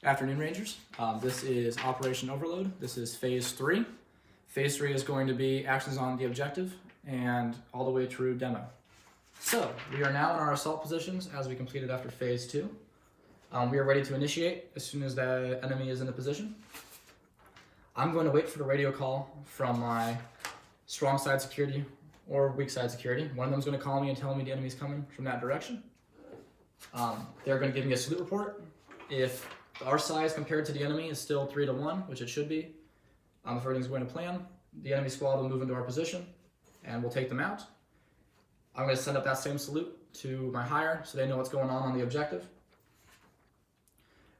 Afternoon, Rangers. This is Operation Overload. This is Phase 3. Phase 3 is going to be actions on the objective and all the way through demo. So, we are now in our assault positions as we completed after Phase 2. We are ready to initiate as soon as the enemy is in a position. I'm going to wait for the radio call from my strong side security or weak side security. One of them is going to call me and tell me the enemy's coming from that direction. They're going to give me a salute report. If our size compared to the enemy is still 3-1, which it should be, if everything's going to plan, the enemy squad will move into our position and we'll take them out. I'm going to send up that same salute to my higher so they know what's going on the objective.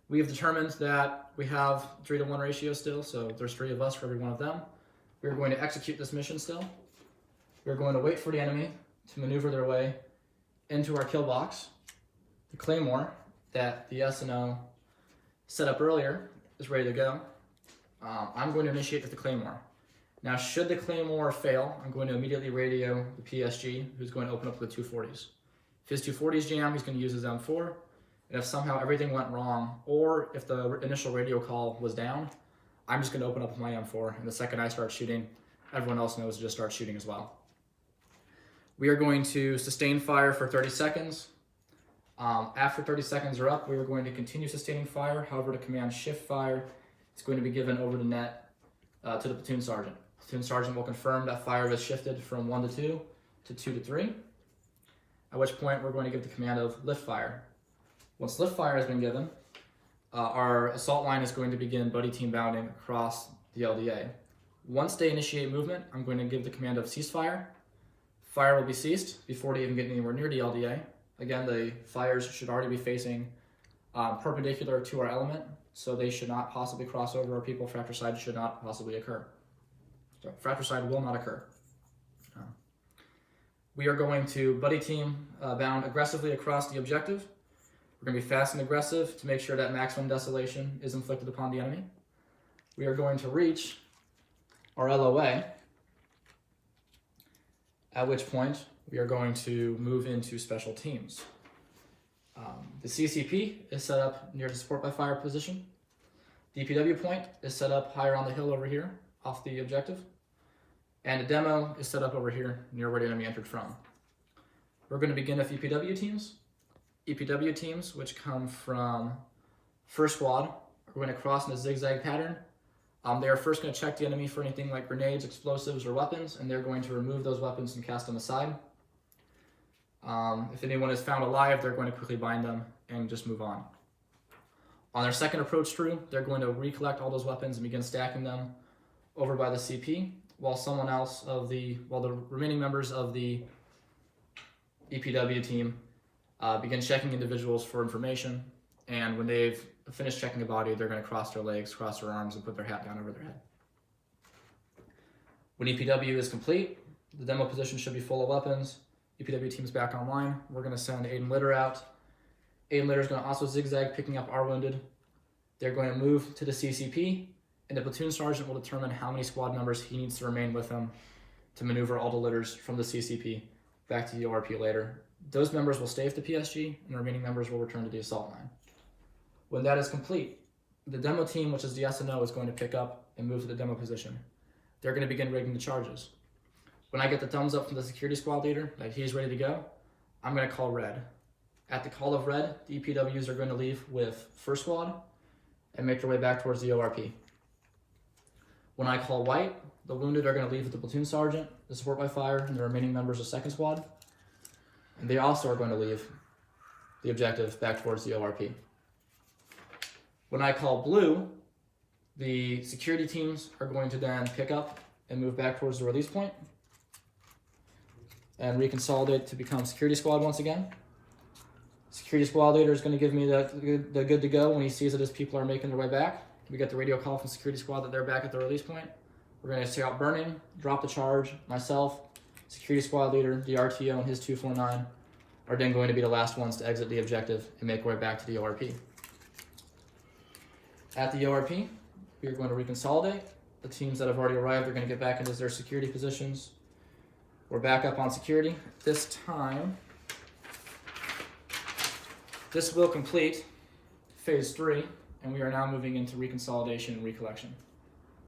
We have determined that we have 3-1 ratio still, so there's 3 of us for every one of them. We're going to execute this mission still. We're going to wait for the enemy to maneuver their way into our kill box. The claymore that the S&O set up earlier is ready to go. I'm going to initiate with the claymore. Now, should the claymore fail, I'm going to immediately radio the PSG, who's going to open up with the 240s. If his 240s jam, he's going to use his M4. And if somehow everything went wrong, or if the initial radio call was down, I'm just going to open up with my M4. And the second I start shooting, everyone else knows to just start shooting as well. We are going to sustain fire for 30 seconds. After 30 seconds are up, we are going to continue sustaining fire. However, the command shift fire is going to be given over the net to the platoon sergeant. Platoon sergeant will confirm that fire has shifted from 1 to 2 to 2 to 3, at which point we're going to give the command of lift fire. Once lift fire has been given, our assault line is going to begin buddy team bounding across the LDA. Once they initiate movement, I'm going to give the command of ceasefire. Fire will be ceased before they even get anywhere near the LDA. Again, the fires should already be facing perpendicular to our element, so they should not possibly cross over our people. Fratricide should not possibly occur. So fratricide will not occur. We are going to buddy team bound aggressively across the objective. We're going to be fast and aggressive to make sure that maximum desolation is inflicted upon the enemy. We are going to reach our LOA, at which point we are going to move into special teams. The CCP is set up near the support by fire position. The EPW point is set up higher on the hill over here off the objective. And the demo is set up over here near where the enemy entered from. We're going to begin with EPW teams. EPW teams, which come from first squad, are going to cross in a zigzag pattern. They are first going to check the enemy for anything like grenades, explosives, or weapons, and they're going to remove those weapons and cast them aside. If anyone is found alive, they're going to quickly bind them and just move on. On their second approach through, they're going to recollect all those weapons and begin stacking them over by the CP, while the remaining members of the EPW team begin checking individuals for information, and when they've finished checking the body, they're going to cross their legs, cross their arms, and put their hat down over their head. When EPW is complete, the demo position should be full of weapons. EPW team's back online. We're going to send Aiden Litter out. Aiden Litter is going to also zigzag, picking up our wounded. They're going to move to the CCP, and the platoon sergeant will determine how many squad members he needs to remain with him to maneuver all the litters from the CCP back to the ORP later. Those members will stay with the PSG, and the remaining members will return to the assault line. When that is complete, the demo team, which is the S&O, is going to pick up and move to the demo position. They're going to begin rigging the charges. When I get the thumbs up from the security squad leader that he's ready to go, I'm going to call red. At the call of red, the EPWs are going to leave with first squad and make their way back towards the ORP. When I call white, the wounded are going to leave with the platoon sergeant, the support by fire, and the remaining members of second squad. And they also are going to leave the objective back towards the ORP. When I call blue, the security teams are going to then pick up and move back towards the release point and reconsolidate to become security squad once again. Security squad leader is going to give me the good to go when he sees that his people are making their way back. We get the radio call from security squad that they're back at the release point. We're going to take out burning, drop the charge. Myself, security squad leader, the RTO, and his 249 are then going to be the last ones to exit the objective and make their way back to the ORP. At the ORP, we are going to reconsolidate. The teams that have already arrived are going to get back into their security positions. We're back up on security. This time, this will complete Phase 3 and we are now moving into reconsolidation and recollection.